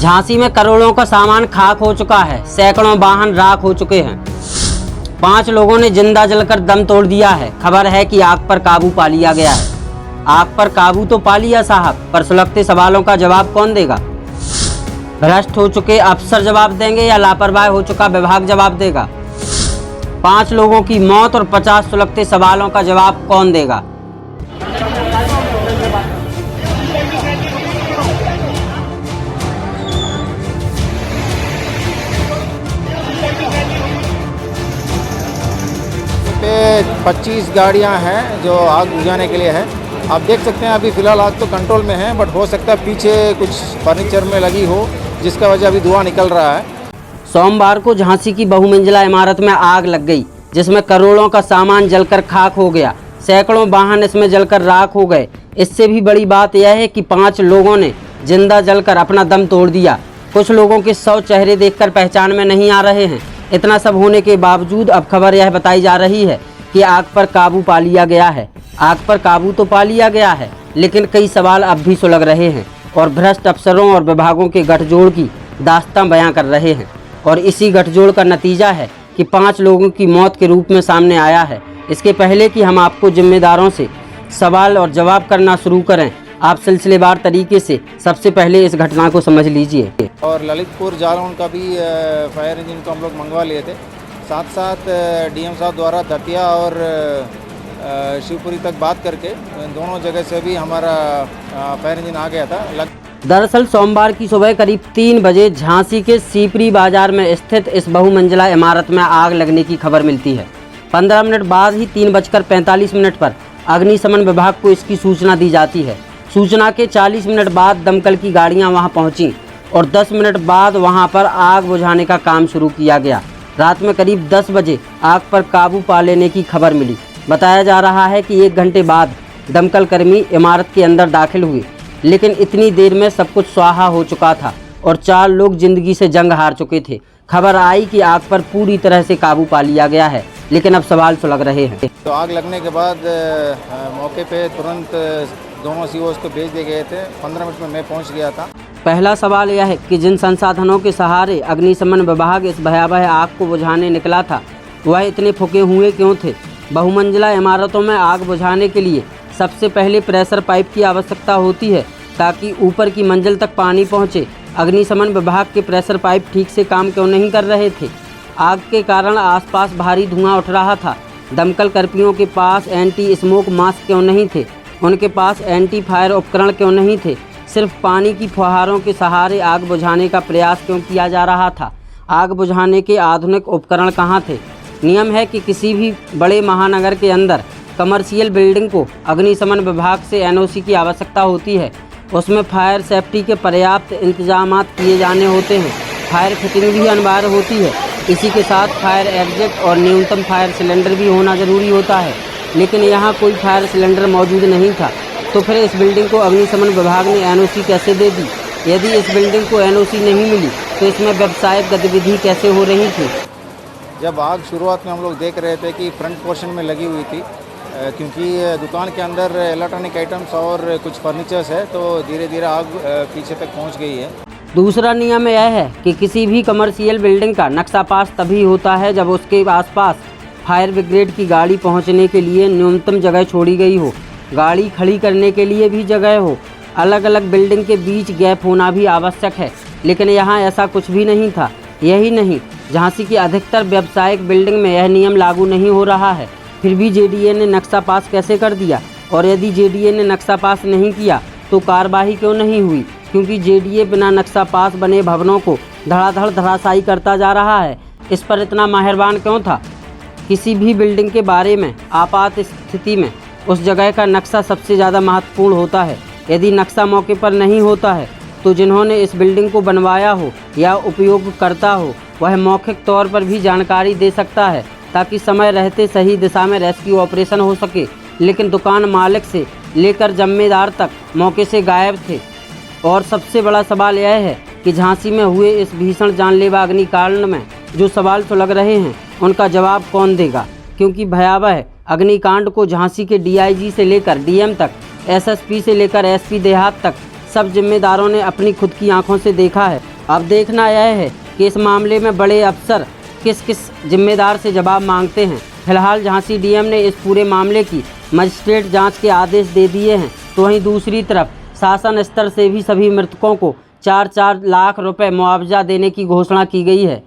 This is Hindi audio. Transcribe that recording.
झांसी में करोड़ों का सामान खाक हो चुका है, सैकड़ों वाहन राख हो चुके हैं। 5 लोगों ने जिंदा जलकर दम तोड़ दिया है। खबर है कि आग पर काबू पा लिया गया है। आग पर काबू तो पा लिया साहब, पर सुलगते सवालों का जवाब कौन देगा? भ्रष्ट हो चुके अफसर जवाब देंगे या लापरवाह हो चुका विभाग जवाब देगा? 5 लोगों की मौत और 50 सुलगते सवालों का जवाब कौन देगा? पे 25 गाड़ियां हैं जो आग बुझाने के लिए है। आप देख सकते हैं अभी फ़िलहाल आग तो कंट्रोल में है, बट हो सकता है पीछे कुछ फर्नीचर में लगी हो जिसका वजह अभी धुआं निकल रहा है। सोमवार को झांसी की बहुमंजिला इमारत में आग लग गई, जिसमें करोड़ों का सामान जलकर खाक हो गया। सैकड़ों वाहन इसमें जलकर राख हो गए। इससे भी बड़ी बात यह है कि 5 लोगों ने जिंदा जलकर अपना दम तोड़ दिया। कुछ लोगों के 100 चेहरे देखकर पहचान में नहीं आ रहे हैं। इतना सब होने के बावजूद अब खबर यह बताई जा रही है कि आग पर काबू पा लिया गया है। आग पर काबू तो पा लिया गया है, लेकिन कई सवाल अब भी सुलग रहे हैं और भ्रष्ट अफसरों और विभागों के गठजोड़ की दास्तां बयां कर रहे हैं। और इसी गठजोड़ का नतीजा है कि 5 लोगों की मौत के रूप में सामने आया है। इसके पहले कि हम आपको जिम्मेदारों से सवाल और जवाब करना शुरू करें, आप सिलसिलेवार तरीके से सबसे पहले इस घटना को समझ लीजिए। और ललितपुर जालौन का भी फायर इंजन को हम लोग मंगवा लिए थे। साथ साथ डीएम साहब द्वारा दतिया और शिवपुरी तक बात करके दोनों जगह से भी हमारा फायर इंजन आ गया था। दरअसल सोमवार की सुबह करीब 3 बजे झांसी के सीपरी बाजार में स्थित इस बहुमंजिला इमारत में आग लगने की खबर मिलती है। 15 मिनट बाद ही 3:45 पर अग्निशमन विभाग को इसकी सूचना दी जाती है। सूचना के 40 मिनट बाद दमकल की गाड़ियां वहां पहुंची और 10 मिनट बाद वहां पर आग बुझाने का काम शुरू किया गया। रात में करीब 10 बजे आग पर काबू पा लेने की खबर मिली। बताया जा रहा है कि 1 घंटे बाद दमकल कर्मी इमारत के अंदर दाखिल हुए, लेकिन इतनी देर में सब कुछ स्वाहा हो चुका था और 4 लोग जिंदगी से जंग हार चुके थे। खबर आई कि आग पर पूरी तरह से काबू पा लिया गया है, लेकिन अब सवाल सुलग रहे हैं। तो आग लगने के बाद मौके पे तुरंत दोनों सीओस को भेज दिए गए थे। 15 मिनट में मैं पहुंच गया था। पहला सवाल यह है कि जिन संसाधनों के सहारे अग्निशमन विभाग इस भयावह आग को बुझाने निकला था, वह इतने फुके हुए क्यों थे? बहुमंजिला इमारतों में आग बुझाने के लिए सबसे पहले प्रेशर पाइप की आवश्यकता होती है ताकि ऊपर की मंजिल तक पानी पहुंचे। अग्निशमन विभाग के प्रेशर पाइप ठीक से काम क्यों नहीं कर रहे थे? आग के कारण आसपास भारी धुआं उठ रहा था। दमकल कर्मियों के पास एंटी स्मोक मास्क क्यों नहीं थे? उनके पास एंटी फायर उपकरण क्यों नहीं थे? सिर्फ पानी की फुहारों के सहारे आग बुझाने का प्रयास क्यों किया जा रहा था? आग बुझाने के आधुनिक उपकरण कहाँ थे? नियम है कि किसी भी बड़े महानगर के अंदर कमर्शियल बिल्डिंग को अग्निशमन विभाग से एनओसी की आवश्यकता होती है। उसमें फायर सेफ्टी के पर्याप्त इंतजाम किए जाने होते हैं। फायर फिटिंग भी अनिवार्य होती है। इसी के साथ फायर एग्जिट और न्यूनतम फायर सिलेंडर भी होना ज़रूरी होता है, लेकिन यहाँ कोई फायर सिलेंडर मौजूद नहीं था। तो फिर इस बिल्डिंग को अग्निशमन विभाग ने एनओसी कैसे दे दी? यदि इस बिल्डिंग को एनओसी नहीं मिली तो इसमें व्यावसायिक गतिविधि कैसे हो रही थी? जब आग शुरुआत में हम लोग देख रहे थे कि फ्रंट पोर्शन में लगी हुई थी, क्योंकि दुकान के अंदर इलेक्ट्रॉनिक आइटम्स और कुछ फर्नीचर्स है, तो धीरे धीरे आग पीछे तक पहुंच गई है। दूसरा नियम यह है कि किसी भी कमर्शियल बिल्डिंग का नक्शा पास तभी होता है जब उसके आसपास फायर ब्रिगेड की गाड़ी पहुंचने के लिए न्यूनतम जगह छोड़ी गई हो, गाड़ी खड़ी करने के लिए भी जगह हो। अलग अलग बिल्डिंग के बीच गैप होना भी आवश्यक है, लेकिन यहाँ ऐसा कुछ भी नहीं था। यही नहीं, झांसी की अधिकतर व्यावसायिक बिल्डिंग में यह नियम लागू नहीं हो रहा है। फिर भी जेडीए ने नक्शा पास कैसे कर दिया? और यदि जेडीए ने नक्शा पास नहीं किया तो कार्रवाई क्यों नहीं हुई? क्योंकि जेडीए बिना नक्शा पास बने भवनों को धड़ाधड़ धराशायी करता जा रहा है। इस पर इतना मेहरबान क्यों था? किसी भी बिल्डिंग के बारे में आपात स्थिति में उस जगह का नक्शा सबसे ज़्यादा महत्वपूर्ण होता है। यदि नक्शा मौके पर नहीं होता है तो जिन्होंने इस बिल्डिंग को बनवाया हो या उपयोग करता हो, वह मौखिक तौर पर भी जानकारी दे सकता है ताकि समय रहते सही दिशा में रेस्क्यू ऑपरेशन हो सके। लेकिन दुकान मालिक से लेकर जिम्मेदार तक मौके से गायब थे। और सबसे बड़ा सवाल यह है कि झांसी में हुए इस भीषण जानलेवा अग्निकांड में जो सवाल सुलग रहे हैं, उनका जवाब कौन देगा? क्योंकि भयावह अग्निकांड को झांसी के डीआईजी से लेकर डीएम तक, एसएसपी से लेकर एसपी देहात तक सब जिम्मेदारों ने अपनी खुद की आंखों से देखा है। अब देखना यह है कि इस मामले में बड़े अफसर किस किस जिम्मेदार से जवाब मांगते हैं। फिलहाल झांसी डीएम ने इस पूरे मामले की मजिस्ट्रेट जांच के आदेश दे दिए हैं, तो वहीं दूसरी तरफ शासन स्तर से भी सभी मृतकों को 4-4 लाख रुपए मुआवजा देने की घोषणा की गई है।